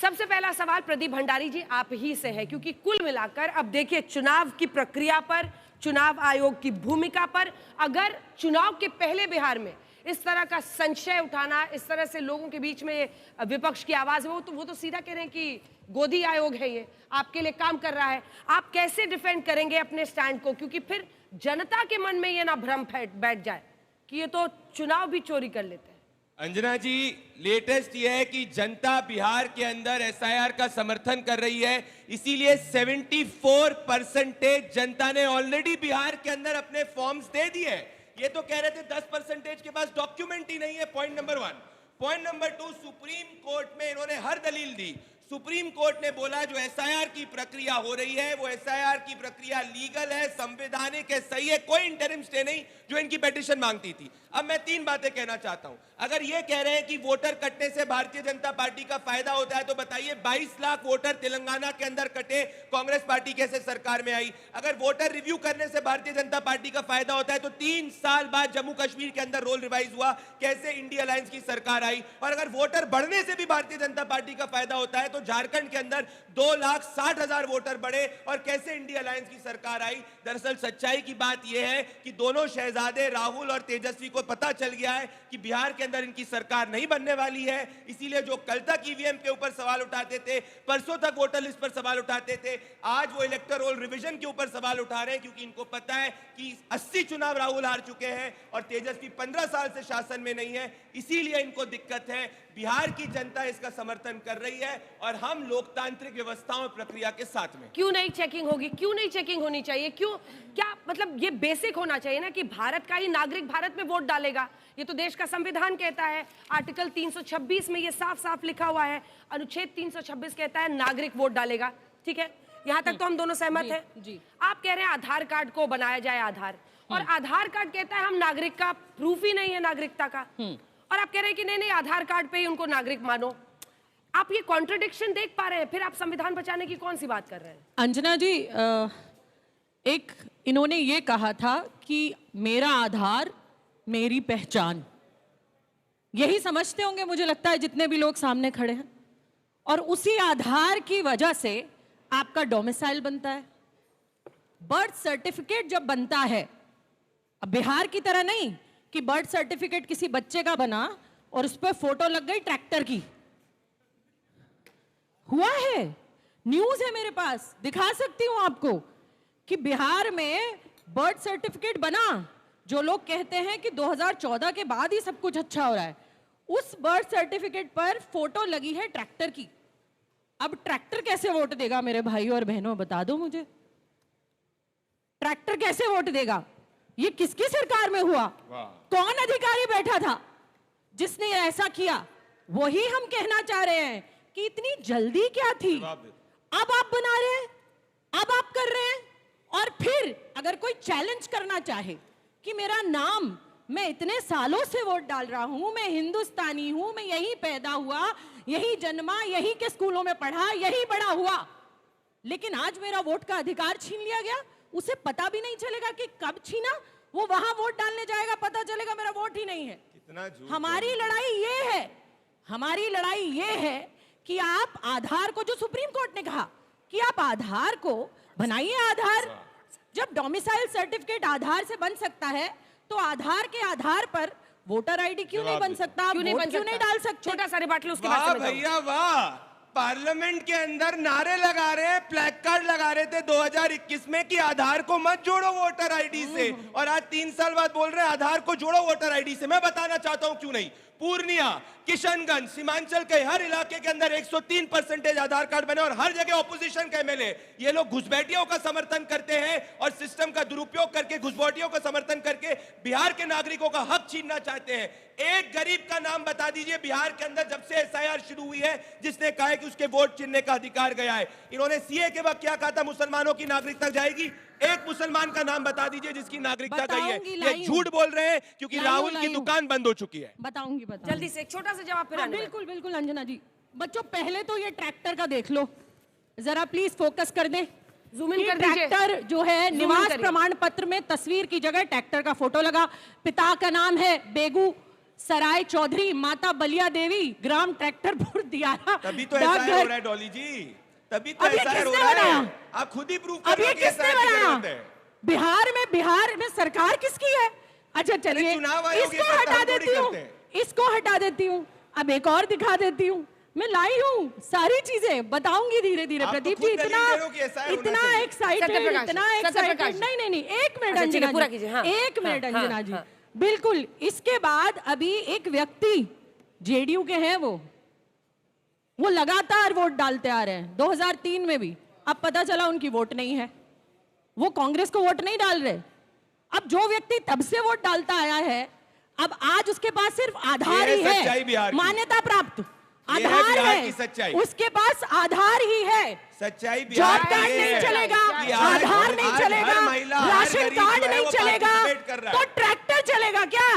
सबसे पहला सवाल प्रदीप भंडारी जी आप ही से है, क्योंकि कुल मिलाकर अब देखिए चुनाव की प्रक्रिया पर, चुनाव आयोग की भूमिका पर, अगर चुनाव के पहले बिहार में इस तरह का संशय उठाना, इस तरह से लोगों के बीच में विपक्ष की आवाज है, वो तो सीधा कह रहे हैं कि गोदी आयोग है, ये आपके लिए काम कर रहा है। आप कैसे डिफेंड करेंगे अपने स्टैंड को, क्योंकि फिर जनता के मन में ये ना भ्रम बैठ जाए कि ये तो चुनाव भी चोरी कर लेते हैं। अंजना जी, लेटेस्ट ये है कि जनता बिहार के अंदर एसआईआर का समर्थन कर रही है, इसीलिए 74% जनता ने ऑलरेडी बिहार के अंदर अपने फॉर्म्स दे दिए। ये तो कह रहे थे 10% के पास डॉक्यूमेंट ही नहीं है। Point number 1। Point number 2, supreme court में इन्होंने हर दलील दी। सुप्रीम कोर्ट ने बोला जो एसआईआर की प्रक्रिया हो रही है वो एसआईआर की प्रक्रिया लीगल है, संवैधानिक है, सही है, कोई इंटरिम स्टे नहीं जो इनकी पिटीशन मांगती थी। अब मैं 3 बातें कहना चाहता हूं। अगर ये कह रहे हैं कि वोटर कटने से भारतीय जनता पार्टी का फायदा होता है तो बताइए 22 लाख वोटर तेलंगाना के अंदर कटे, कांग्रेस पार्टी कैसे सरकार में आई? अगर वोटर रिव्यू करने से भारतीय जनता पार्टी का फायदा होता है तो 3 साल बाद जम्मू कश्मीर के अंदर रोल रिवाइज हुआ, कैसे इंडिया अलायंस की सरकार आई? और अगर वोटर बढ़ने से भी भारतीय जनता पार्टी का फायदा होता है तो झारखंड के अंदर 2,60,000 वोटर बढ़े और कैसे इंडिया अलायंस की सरकार आई? दरअसल सच्चाई की बात यह है कि दोनों शहजादे राहुल और तेजस्वी को पता चल गया है कि बिहार के अंदर इनकी सरकार नहीं बनने वाली है। इसीलिए जो कल तक ईवीएम के ऊपर सवाल उठाते थे, परसों तक वोटर लिस्ट पर सवाल उठाते थे, आज वो इलेक्टोरल रोल रिवीजन के ऊपर सवाल उठा रहे हैं, क्योंकि इनको पता है कि 80 चुनाव राहुल हार चुके हैं और तेजस्वी 15 साल से शासन में नहीं है। इसीलिए इनको दिक्कत है। बिहार की जनता इसका समर्थन कर रही है और हम लोकतांत्रिक व्यवस्थाओं प्रक्रिया के साथ में। क्यों नहीं चेकिंग होगी? क्यों नहीं चेकिंग होनी चाहिए? क्यों? क्या मतलब ये बेसिक होना चाहिए ना कि भारत का ही नागरिक भारत में वोट डालेगा। ये तो देश का संविधान कहता है, आर्टिकल 326 में ये साफ साफ लिखा हुआ है, अनुच्छेद 326 कहता है नागरिक वोट डालेगा। ठीक है, यहाँ तक तो हम दोनों सहमत हैं। आप कह रहे हैं आधार कार्ड को बनाया जाए आधार, और आधार कार्ड कहता है हम नागरिक का प्रूफ ही नहीं है नागरिकता का, और आप कह रहे हैं कि नहीं आधार कार्ड पे ही उनको नागरिक मानो। आप ये कॉन्ट्रडिक्शन देख पा रहे हैं? फिर आप संविधान बचाने की कौन सी बात कर रहे हैं? अंजना जी, एक इन्होंने ये कहा था कि मेरा आधार मेरी पहचान, यही समझते होंगे मुझे लगता है जितने भी लोग सामने खड़े हैं, और उसी आधार की वजह से आपका डोमिसाइल बनता है। बर्थ सर्टिफिकेट जब बनता है, अब बिहार की तरह नहीं कि बर्थ सर्टिफिकेट किसी बच्चे का बना और उस पर फोटो लग गई ट्रैक्टर की। हुआ है, न्यूज है मेरे पास, दिखा सकती हूं आपको कि बिहार में बर्थ सर्टिफिकेट बना। जो लोग कहते हैं कि 2014 के बाद ही सब कुछ अच्छा हो रहा है, उस बर्थ सर्टिफिकेट पर फोटो लगी है ट्रैक्टर की। अब ट्रैक्टर कैसे वोट देगा मेरे भाई और बहनों, बता दो मुझे, ट्रैक्टर कैसे वोट देगा? ये किसकी सरकार में हुआ? कौन अधिकारी बैठा था जिसने ऐसा किया? वही हम कहना चाह रहे हैं कि इतनी जल्दी क्या थी? अब आप बना रहे हैं, अब आप कर रहे हैं, और फिर अगर कोई चैलेंज करना चाहे कि मेरा नाम, मैं इतने सालों से वोट डाल रहा हूं, मैं हिंदुस्तानी हूं, मैं यहीं पैदा हुआ, यहीं जन्मा, यहीं के स्कूलों में पढ़ा, यहीं बड़ा हुआ, लेकिन आज मेरा वोट का अधिकार छीन लिया गया, उसे पता भी नहीं चलेगा कि कब छीना। वो वहां वोट डालने जाएगा, पता चलेगा मेरा वोट ही नहीं है। हमारी लड़ाई ये है, हमारी लड़ाई ये है कि आप आधार को, जो सुप्रीम कोर्ट ने कहा कि आप आधार को बनाइए, आधार, जब डोमिसाइल सर्टिफिकेट आधार से बन सकता है तो आधार के आधार पर वोटर आईडी क्यों नहीं बन सकता? क्यों नहीं डाल सकते? छोटा सा रिबाटल उसके बाद में भैया वाह, पार्लियामेंट के अंदर नारे लगा रहे हैं, प्लैक कार्ड लगा रहे थे 2021 में कि आधार को मत जोड़ो वोटर आईडी से, और आज 3 साल बाद बोल रहे हैं आधार को जोड़ो वोटर आईडी से। मैं बताना चाहता हूं क्यों नहीं। पूर्णिया, किशनगंज, सीमांचल के हर इलाके के अंदर 103% आधार कार्ड बने और हर जगह ऑपोजिशन के एमएलए, ये लोग घुसपैठियों का समर्थन करते हैं और सिस्टम का दुरुपयोग करके घुसपैठियों का समर्थन करके बिहार के नागरिकों का हक छीनना चाहते हैं। एक गरीब का नाम बता दीजिए बिहार के अंदर जब से एसआईआर शुरू हुई है जिसने कहा है कि उसके वोट छीनने का अधिकार गया है। इन्होंने सीए के वक्त क्या कहा था, मुसलमानों की नागरिकता जाएगी। एक मुसलमान का नाम बता दीजिए जिसकी नागरिकता गई है। ये झूठ बोल रहे हैं क्योंकि राहुल की दुकान बंद हो चुकी है। बताऊंगी जल्दी से एक छोटा सा जवाब फिर। बिल्कुल बिल्कुल अंजना जी। बच्चों पहले तो ये ट्रैक्टर का देख लो जरा, प्लीज फोकस कर दें, जूम इन कर दीजिए। ट्रैक्टर जो है, निवास प्रमाण पत्र में तस्वीर की जगह ट्रैक्टर का फोटो लगा, पिता का नाम है बेगू, सराय चौधरी, माता बलिया देवी, ग्राम ट्रैक्टरपुर, दियारा, तभी तो ऐसा हो डाकघर। रहा है डॉली जी, तभी तो अब ये ऐसा हो किसने रहा बनाया? है। आप खुद ही प्रूव अब कर ये रहे हो कि किसने ऐसा की बनाया? जरूरत है। बिहार में सरकार किसकी है? अच्छा चलिए, चुनाव आयोग ये इसको करता, हटा हम थोड़ी देती हूँ, करते हैं। इसको हटा देती हूँ। अब एक और दिखा देती हूँ। मैं लाई हूँ, सारी चीजें बताऊंगी धीरे धीरे। आप तो प्रदीप खुद जी दलील इतना दे रहे हो कि ऐसा होना इतना चाहिए। एक्साइटेड, सत्यप्रकाश इतना जी, एक्साइटेड। सत्यप्रकाश नहीं नहीं, एक मिनट अच्छा, ठीक है, अंजना पूरा जी, कीजिए, हाँ, एक मिनट हाँ, अंजना हाँ, जी, हाँ। बिल्कुल। इसके बाद अभी एक व्यक्ति जेडीयू के हैं, वो लगातार वोट डालते आ रहे हैं, 2003 में भी। अब पता चला उनकी वोट नहीं है, वो कांग्रेस को वोट नहीं डाल रहे। अब जो व्यक्ति तब से वोट डालता आया है, अब आज उसके पास सिर्फ आधार ये ही है सच्चाई बिहार है, की। मान्यता प्राप्त ये है आधार बिहार है, की सच्चाई। उसके पास आधार ही है। सच्चाई जॉब बिहार की कार्ड ये नहीं है चलेगा, कि आज- आधार नहीं आज चलेगा, हर महिला, हर राशन गरीब कार्ड जो है नहीं वो चलेगा, participate कर रहा तो है। ट्रैक्टर चलेगा क्या?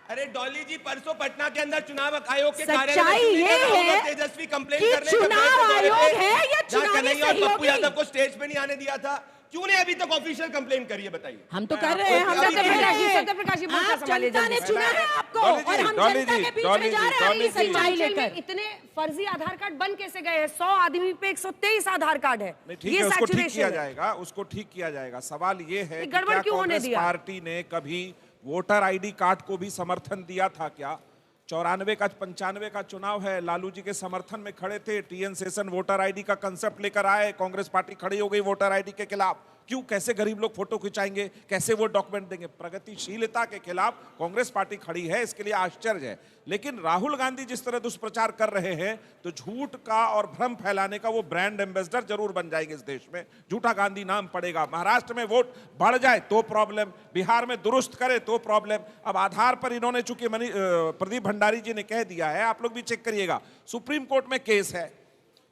अरे डॉली जी, परसों पटना के अंदर चुनाव आयोग के कार्यालय सच्चाई में ये राहुल है और तेजस्वी कंप्लेन कि करने के चुनाव दौरे पे, आयोग है या जहाँ चुनावी कन्हैया और पप्पू सहयोगी? यादव को स्टेज पे नहीं आने दिया था। क्यों नहीं अभी तक ऑफिशियल कंप्लेन करी है, बताइए। हम तो मैं कर रहे हैं, आपको हम तो अभी कह भी- रहे हैं। सत्यप्रकाश जी, बोलता आप संभालिए जनता ने जल्दी से। चुना है आपको, डॉली जी, और हम डॉली जनता जी, के बीच डॉली में जा जी, रहे हैं डॉली अपनी जी। सच्चाई हिमाचल में लेकर। इतने फर्जी आधार कार्ड बन कैसे गए हैं? 100 आदमी पे 123 आधार कार्ड है। नहीं, ठीक ये है, उसको ठीक saturation किया है। जाएगा, उसको ठीक किया जाएगा। सवाल ये है ये कि गड़बड़ क्या क्यों होने कांग्रेस दिया? पार्टी ने कभी वोटर आईडी कार्ड को भी समर्थन दिया था क्या? 94 का 95 का चुनाव है, लालू जी के समर्थन में खड़े थे, टीएन शेषन वोटर आईडी का कंसेप्ट लेकर आए, कांग्रेस पार्टी खड़ी हो गई वोटर आईडी के खिलाफ। क्यों? कैसे गरीब लोग फोटो खिंचाएंगे, कैसे वो डॉक्यूमेंट देंगे? प्रगतिशीलता के खिलाफ कांग्रेस पार्टी खड़ी है, इसके लिए आश्चर्य है। लेकिन राहुल गांधी जिस तरह दुष्प्रचार कर रहे हैं, तो झूठ का और भ्रम फैलाने का वो ब्रांड एम्बेसडर जरूर बन जाएंगे इस देश में। झूठा गांधी नाम पड़ेगा। महाराष्ट्र में वोट बढ़ जाए तो प्रॉब्लम, बिहार में दुरुस्त करे तो प्रॉब्लम। अब आधार पर इन्होंने, चूंकि प्रदीप भंडारी जी ने कह दिया है, आप लोग भी चेक करिएगा, सुप्रीम कोर्ट में केस है।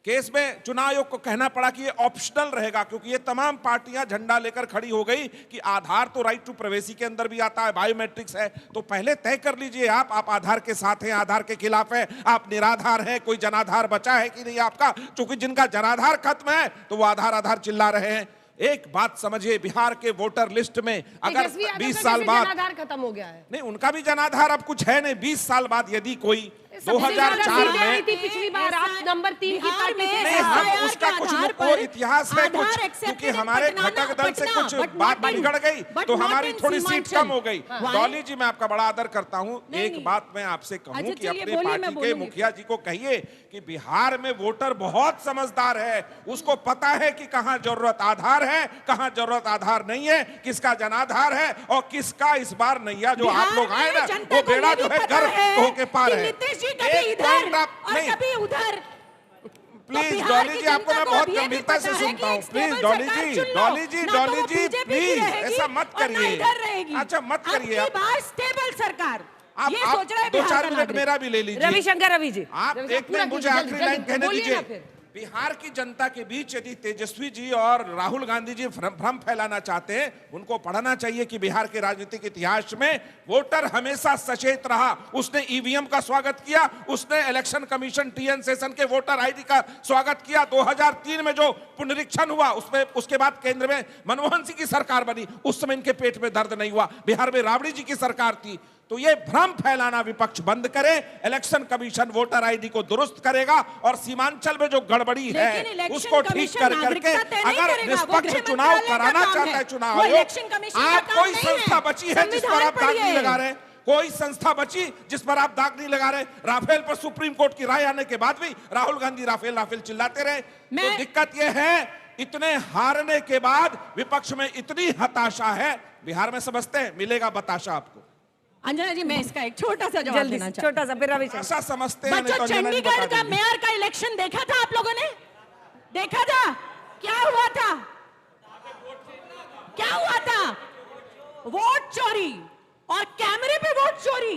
केस में चुनाव आयोग को कहना पड़ा कि ये ऑप्शनल रहेगा, क्योंकि ये तमाम पार्टियां झंडा लेकर खड़ी हो गई कि आधार तो राइट टू प्राइवेसी के अंदर भी आता है, बायोमेट्रिक्स है, तो पहले तय कर लीजिए आप आधार के साथ हैं, आधार के खिलाफ हैं, आप निराधार हैं, कोई जनाधार बचा है कि नहीं आपका? क्योंकि जिनका जनाधार खत्म है तो वो आधार आधार चिल्ला रहे हैं। एक बात समझिए, बिहार के वोटर लिस्ट में अगर तेजस्वी यादव 20 का साल कैसे बाद, जनाधार खत्म हो गया है? नहीं उनका भी जनाधार अब कुछ है नहीं, 20 साल बाद यदि कोई सबसे ज्यादा 2004 सीटें आई में, थी पिछली बार, आप नंबर 3 की बिहार पार्टी में थे। नहीं, हम SIR उसका के कुछ आधार वो पर इतिहास है आधार कुछ, accepted क्योंकि in हमारे पटना, घटक दल से पटना, कुछ but बात not in- बिगड़ गई but तो not हमारी in थोड़ी सीट सीमांचल। कम हो गई। Why? डॉली जी, मैं आपका बड़ा आदर करता हूं, नहीं, एक नहीं। बात मैं आपसे कहूं अच्छा, कि चलिए, अपने बोलिए, मैं पार्टी के बोलूंगी। मुखिया जी को कहिए कि बिहार में वोटर बहुत समझदार है, उसको पता है कि कहां जरूरत आधार है, कहां जरूरत आधार नहीं है, किसका जनाधार है और किसका इस बार नैया जो आप लोग आए ना, वो बेड़ा जो है घर होके पार है। नीतीश जी कभी एक इधर पॉइंट आप और नहीं, कभी उधर। प्लीज बिहार डॉली की जी, आपको जनता मैं को बहुत अब ये भी गंभीरता से पता है सुनता कि हूँ। एक प्लीज stable डॉली सरकार जी, चुन लो। डॉली जी, ना तो डॉली वो जी, BJP की प्लीज रहेगी ऐसा मत और ना करिए। इधर रहेगी। अच्छा मत करिए अब आप। की बार स्टेबल सरकार, आप ये सोच रहे हैं दो बिहार चार का मिनट नागरिक। मेरा भी ले लीजिए। रविशंकर रवि जी, आप रविशंकर, एक पूरा मिनट मुझे कीजिए, आखिरी जल्दी, लाइन जल्दी, कहने बोलिए ना दीजिए। फिर। बिहार की जनता के बीच यदि तेजस्वी जी और राहुल गांधी जी भ्रम फैलाना चाहते हैं, उनको पढ़ना चाहिए कि बिहार के राजनीतिक इतिहास में वोटर हमेशा सचेत रहा। उसने ईवीएम का स्वागत किया, उसने इलेक्शन कमीशन टीएन शेषन के वोटर आईडी का स्वागत किया। 2003 में जो पुनरीक्षण हुआ, उसमें उसके बाद केंद्र में मनमोहन सिंह की सरकार बनी, उस समय इनके पेट में दर्द नहीं हुआ। बिहार में राबड़ी जी की सरकार थी। तो ये भ्रम फैलाना विपक्ष बंद करे। इलेक्शन कमीशन वोटर आईडी को दुरुस्त करेगा और सीमांचल में जो गड़बड़ी लेकिन है इलेक्शन उसको ठीक कमीशन कर करके, नागरिकता तय नहीं अगर करेगा, वो निष्पक्ष गृह चुनाव मंत्रालय का कराना काम चाहता है। है चुनाव वो आयोग, इलेक्शन कमीशन का आप काम कोई नहीं है। संस्था बची है जिस पर आप दाग संविधान नहीं लगा पढ़िए। रहे? कोई संस्था बची जिस पर आप दाग नहीं लगा रहे? राफेल पर सुप्रीम कोर्ट की राय आने के बाद भी राहुल गांधी राफेल राफेल चिल्लाते रहे। तो दिक्कत यह है, इतने हारने के बाद विपक्ष में इतनी हताशा है। बिहार में समझते हैं मिलेगा बताशा आपको। अंजना जी, मैं इसका एक छोटा सा जवाब जल्दी देना से, चाहती हूँ। छोटा सा, फिर रविशंकर। ऐसा समझते हैं, नहीं बच्चों, तो अंजना जी चंडीगढ़ बता का देंगी। मेयर का इलेक्शन देखा था आप लोगों ने? देखा था क्या हुआ था? क्या हुआ था? वोट चोरी और कैमरे पे वोट चोरी।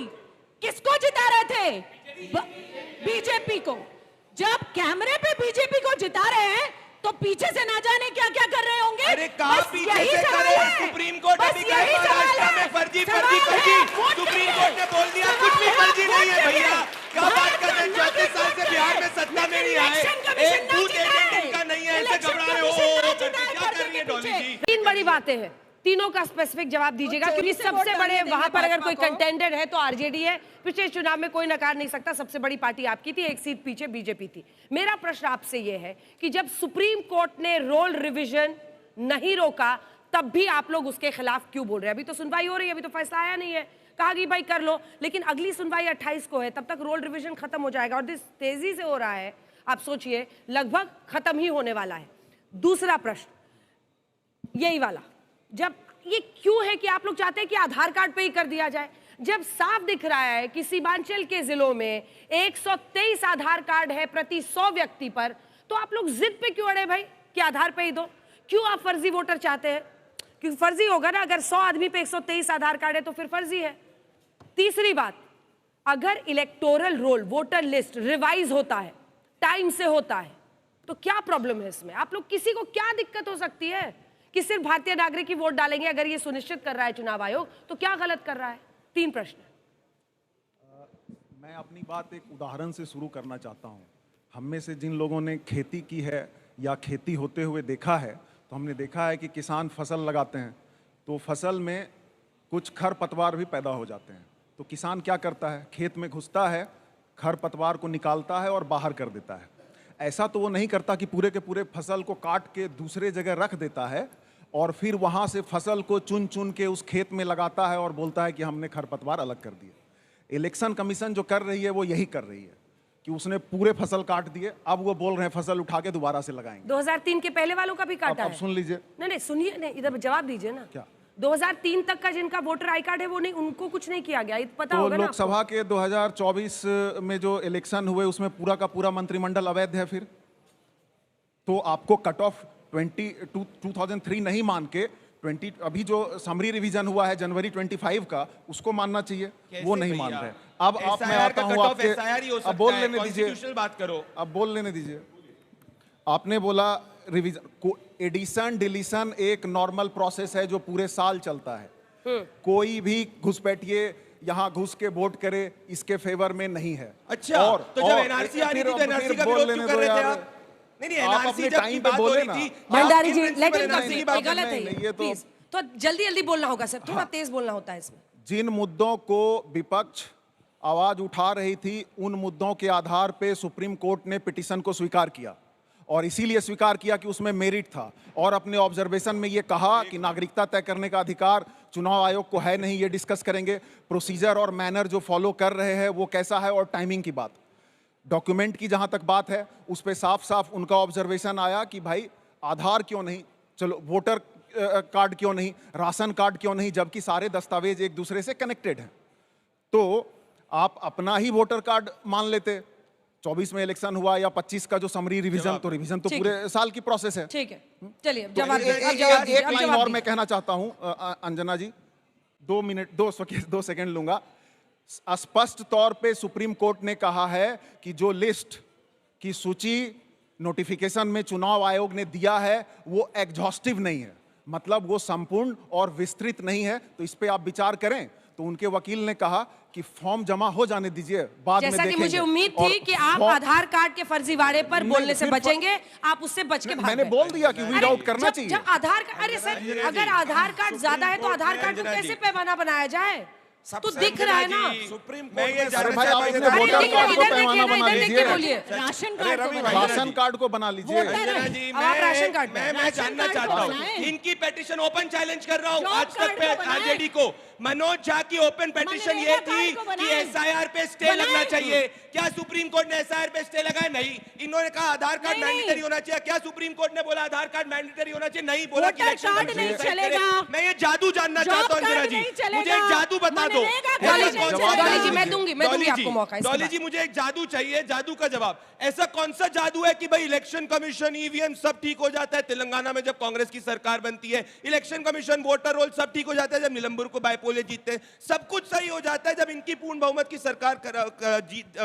किसको जिता रहे थे? बीजेपी को। जब कैमरे पे बीजेपी को जिता रहे हैं तो पीछे से ना जाने क्या क्या कर रहे होंगे। अरे कहाँ बस पीछे यही से सवाल करे? है। सुप्रीम कोर्ट बस अभी कहा यही सवाल महाराष्ट्र है। में फर्जी सवाल फर्जी है, फर्जी। वोट सुप्रीम चाहिए। कोर्ट ने बोल दिया कुछ भी सवाल है, फर्जी नहीं है वोट भैया। चाहिए। क्या बात कर रहे हैं? करना 34 साल से कितना बिहार में है? सत्ता में नहीं लेकिन आए, इलेक्शन कमीशन एक ना बूथ जिताए। एजेंट इनका नहीं है, ऐसे इलेक्शन घबरा रहे कमीशन ना हो जिताए क्या कर रही है पर्दे के डॉली पीछे। जी? 3 बड़ी बातें हैं। तीनों का स्पेसिफिक जवाब दीजिएगा, क्योंकि चोरी से सबसे वोट बड़े डालने वहां देंगे पर अगर कोई भाजपा को। कंटेंडर है तो आरजेडी है। पिछले चुनाव में कोई नकार नहीं सकता, सबसे बड़ी पार्टी आपकी थी, एक सीट पीछे बीजेपी थी। मेरा प्रश्न आपसे यह है कि जब सुप्रीम कोर्ट ने रोल रिवीजन नहीं रोका तब भी आप लोग उसके खिलाफ क्यों बोल रहे हैं? अभी तो सुनवाई हो रही है, अभी तो फैसला आया नहीं है, कहा कि भाई कर लो, लेकिन अगली सुनवाई 28 को है, तब तक रोल रिवीजन खत्म हो जाएगा और जिस तेजी से हो रहा है आप सोचिए लगभग खत्म ही होने वाला है। दूसरा प्रश्न यही वाला, जब ये क्यों है कि आप लोग चाहते हैं कि आधार कार्ड पे ही कर दिया जाए, जब साफ दिख रहा है कि सीमांचल के जिलों में 123 आधार कार्ड है प्रति 100 व्यक्ति पर, तो आप लोग जिद पे क्यों अड़े भाई कि आधार पे ही दो? क्यों आप फर्जी वोटर चाहते हैं? क्योंकि फर्जी होगा ना, अगर 100 आदमी पे 123 आधार कार्ड है तो फिर फर्जी है। तीसरी बात, अगर electoral roll voter list revise होता है, टाइम से होता है, तो क्या प्रॉब्लम है इसमें? आप लोग किसी को क्या दिक्कत हो सकती है कि सिर्फ भारतीय नागरिक ही वोट डालेंगे? अगर ये सुनिश्चित कर रहा है चुनाव आयोग तो क्या गलत कर रहा है? 3 प्रश्न। मैं अपनी बात एक उदाहरण से शुरू करना चाहता हूं। हम में से जिन लोगों ने खेती की है या खेती होते हुए देखा है, तो हमने देखा है कि किसान फसल लगाते हैं तो फसल में कुछ खरपतवार भी पैदा हो जाते हैं। तो किसान क्या करता है, खेत में घुसता है, खरपतवार को निकालता है और बाहर कर देता है। ऐसा तो वो नहीं करता कि पूरे के पूरे फसल को काट के दूसरे जगह रख देता है और फिर वहाँ से फसल को चुन चुन के उस खेत में लगाता है और बोलता है कि हमने खरपतवार अलग कर दिए। इलेक्शन कमीशन जो कर रही है वो यही कर रही है कि उसने पूरे फसल काट दिए, अब वो बोल रहे हैं फसल उठा के दोबारा से लगाएंगे। 2003 के पहले वालों का भी काटा अब है। सुन लीजिए। नहीं सुनिए, नहीं इधर जवाब दीजिए ना। क्या? 2003 तक का जिनका वोटर आई कार्ड है वो नहीं, उनको कुछ नहीं किया गया, ये पता तो होगा ना लोकसभा के 2024 में जो इलेक्शन हुए उसमें पूरा का पूरा मंत्रिमंडल अवैध है। फिर तो आपको कट ऑफ 2003 नहीं मान के 20 अभी जो समरी रिवीजन हुआ है जनवरी 25 का, उसको मानना चाहिए। वो नहीं मान रहे। अब आप मैं आता हूं आपके, अब बोल लेने दीजिए, बात करो, अब बोल लेने दीजिए। आपने बोला रिवीजन को, एडिशन डिलीशन एक नॉर्मल प्रोसेस है जो पूरे साल चलता है। कोई भी घुसपैठिए यहाँ घुस के वोट करे इसके फेवर में नहीं है। अच्छा, तो जब एनआरसी आ रही थी तो एनआरसी का विरोध क्यों कर रहे थे आप? नहीं, एनआरसी जब की बात हो रही थी, भंडारी जी, आप लेट किन हिम प्रिंसिपल कंप्लीट, की बात गलत कर रहे है हैं? ये, प्लीज। तो जल्दी जल्दी बोलना होगा सर, थोड़ा तेज बोलना होता है इसमें। जिन मुद्दों को विपक्ष आवाज उठा रही थी उन मुद्दों के आधार पे सुप्रीम कोर्ट ने पिटीशन को स्वीकार किया और इसीलिए स्वीकार किया कि उसमें मेरिट था और अपने ऑब्जर्वेशन में ये कहा कि नागरिकता तय करने का अधिकार चुनाव आयोग को है नहीं। ये डिस्कस करेंगे प्रोसीजर और मैनर जो फॉलो कर रहे हैं वो कैसा है और टाइमिंग की बात। डॉक्यूमेंट की जहां तक बात है उस पर साफ साफ उनका ऑब्जर्वेशन आया कि भाई आधार क्यों नहीं, चलो वोटर कार्ड क्यों नहीं, राशन कार्ड क्यों नहीं, जबकि सारे दस्तावेज एक दूसरे से कनेक्टेड हैं। तो आप अपना ही वोटर कार्ड मान लेते। 24 में इलेक्शन हुआ या 25 का जो समरी रिवीजन, तो रिवीजन तो ठीक पूरे साल की प्रोसेस है। ठीक है, चलिए अब तो जवाब दीजिए, अब एक जवाब दीजिए, अब लाइन जवाब और मैं दीजिए। कहना चाहता हूं अंजना जी, 2 सेकंड लूंगा। स्पष्ट तौर पे सुप्रीम कोर्ट ने कहा है कि जो लिस्ट की सूची नोटिफिकेशन में चुनाव आयोग ने दिया है वो एग्जॉस्टिव नहीं है, मतलब वो संपूर्ण और विस्तृत नहीं है। तो इस पे आप विचार करें। तो उनके वकील ने कहा कि फॉर्म जमा हो जाने दीजिए, बाद में जैसा कि देखेंगे। मुझे उम्मीद और थी कि आप फॉर्म- आधार कार्ड के फर्जीवाड़े पर नहीं, बोलने से फिर बचेंगे, आप उससे बच के भाग मैंने गए। बोल दिया कि वीड अरे, आउट करना चाहिए। जब आधार कार्ड, अरे सर अगर आधार कार्ड ज्यादा है तो आधार कार्ड को कैसे पैमाना बनाया जाए? तो दिख रहा है ना। सुप्रीम मैं ये कोर्ट जानना अरे भाई, चाहता आप हूं, अपने अरे वोटर देखिए, कार्ड को इधर देखिए पैमाना ना, बना इधर देख के लीजिए। बोलिए। राशन अरे कार्ड को रवि बनाए। भाई, राशन कार्ड को बना लीजिए। अंजना जी, अब आप राशन कार्ड मैं बनाएं। जानना राशन कार्ड चाहता को हूँ, बनाएं। इनकी पेटिशन ओपन चैलेंज कर रहा हूँ जॉब आज तक कार्ड पे को बनाएं। आरजेडी को। मनोज झा की ओपन पेटिशन ये मनरेगा थी कार्ड को कि बनाएं। एसआईआर पे स्टे बनाएं। लगना चाहिए। क्या सुप्रीम कोर्ट ने एसआईआर पे स्टे लगाया? नहीं। इन्होंने कहा आधार कार्ड नहीं, मैंडेटरी होना चाहिए। क्या सुप्रीम कोर्ट ने बोला आधार कार्ड मैंडेटरी होना चाहिए? नहीं बोला कि वोटर इलेक्शन कार्ड कमीशन नहीं डिसाइड करे। चलेगा। मैं ये जादू जानना जॉब चाहता हूँ अंजना कार्ड जी, नहीं चलेगा। मुझे एक जादू बता दो। मनरेगा डॉली कार्ड जी, नहीं जवाब डॉली जी, दीजिए। मैं दूंगी डॉली आपको मौका इसके डॉली बाद। जी, मुझे एक जादू चाहिए, जादू का जवाब। ऐसा कौन सा जादू है कि भाई इलेक्शन कमीशन, ईवीएम सब ठीक हो जाता है? तेलंगाना में जब कांग्रेस की सरकार बनती है, इलेक्शन कमीशन, वोटर रोल सब ठीक हो जाता है। जब निलंबुर को बायपुर पोल जीतते हैं। सब कुछ सही हो जाता है जब इनकी पूर्ण बहुमत की सरकार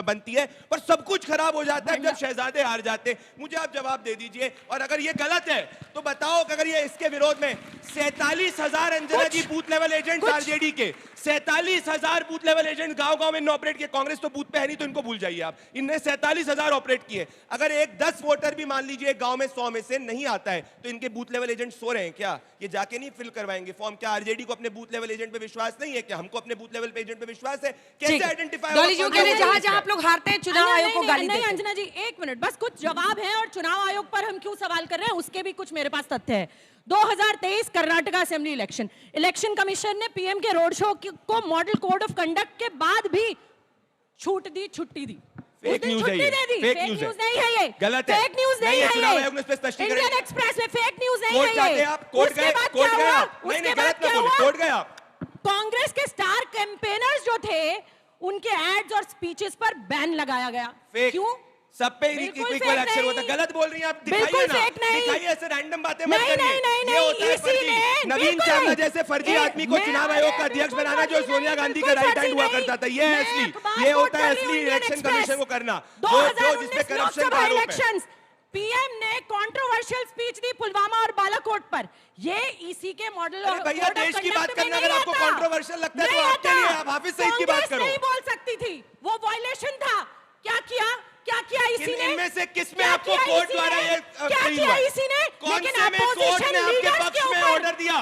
बनती है, पर सब कुछ खराब हो जाता है जब शहजादे हार जाते। मुझे आप जवाब दे दीजिए, और अगर ये गलत है तो बताओ कि अगर ये इसके विरोध में 47,000 अंजना जी बूथ लेवल एजेंट आरजेडी के, 47,000 बूथ लेवल एजेंट गांव-गांव में ऑपरेट किए। कांग्रेस तो बूथ पे है नहीं, तो इनको भूल जाइए आप। इनने 47,000 ऑपरेट किए। अगर एक 10 वोटर भी मान लीजिए गांव में 100 में से नहीं आता है, तो इनके बूथ लेवल एजेंट सो रहे हैं क्या? ये जाके नहीं फिल करवाएंगे फॉर्म? क्या आरजेडी को अपने बूथ लेवल एजेंट पे विश्वास नहीं है? क्या हमको अपने बूथ लेवल एजेंट पे विश्वास है? कैसे आइडेंटिफाई? डॉली जी कहते हैं जहां-जहां आप लोग हारते हैं चुनाव आयोग को गाली देते हैं। नहीं अंजना जी, एक मिनट, बस कुछ जवाब है, और चुनाव आयोग पर हम क्यों सवाल कर रहे हैं उसके भी कुछ मेरे पास तथ्य है। 2023 कर्नाटक असेंबली इलेक्शन कमीशन ने पीएम के रोड शो को मॉडल कोड ऑफ कंडक्ट के बाद भी छूट दी, छुट्टी दी। फेक न्यूज़ है ये, फेक न्यूज़ नहीं है ये, गलत है, फेक न्यूज़ नहीं है चुनाव ये, आयोग ने इस पे स्पष्टीकरण, इंडियन एक्सप्रेस में फेक न्यूज़ नहीं कोर्ट है ये। आप कोर्ट गए, कोर्ट गए आप, नहीं गलत ना बोले, कोर्ट गए आप। कांग्रेस के स्टार कैंपेनर्स जो थे उनके एड्स और स्पीचेस पर बैन लगाया गया। क्यों? सब पे इक्वल एक्शन होता है। गलत बोल रही हैं आप, दिखाइए ना, दिखाइए, ऐसे रैंडम बातें मत करिए। ये होता है फर्जी, नवीन चावला जैसे फर्जी आदमी को चुनाव आयोग का अध्यक्ष बनाना, जो सोनिया गांधी का राइट हैंड हुआ करता था। ये है असली, ये होता है असली इलेक्शन कमीशन को करना, जो जिसपे करप्शन का आरोप है। पीएम ने कंट्रोवर्शियल स्पीच दी पुलवामा और बालाकोट पर। ये ईसी के मॉडल। अरे भैया, देश की बात करना अगर आपको कंट्रोवर्शियल लगता है तो आपके लिए, आप हाफिज सईद की बात करो। नहीं बोल सकती थी, वो वायलेशन था। क्या किया इसी ने? इनमें से किस में आपको कोर्ट द्वारा ये क्या किया इसी ने? कौन से में कोर्ट ने आपके पक्ष में ऑर्डर दिया?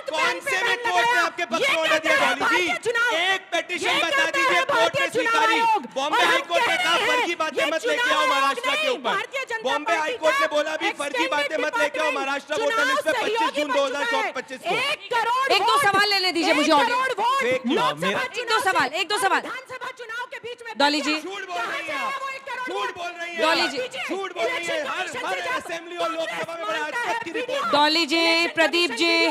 कौन से में कोर्ट ने आपके पक्ष में ऑर्डर दिया? डॉली जी, एक पिटीशन बता दीजिए कोर्ट ने स्वीकारी। बॉम्बे हाई कोर्ट ने कहा फर्जी बातें मत लेके आओ महाराष्ट्र के ऊपर। बॉम्बे हाई कोर्ट ने बोला भी फर्जी बातें मत लेके आओ महाराष्ट्र वोटर लिस्ट पे 25 जून 2025 को। 1 करोड़, एक दो सवाल लेने दीजिए मुझे और फेक न्यूज़। एक दो सवाल विधानसभा चुनाव के बीच में डॉली जी, झूठ बोल रही है आप, झूठ बोल रही है डॉली जी, झूठ बोल रही है। हर असेंबली और लोकसभा में बड़ा आज तक की रिपोर्ट। डॉली जी, प्रदीप जी,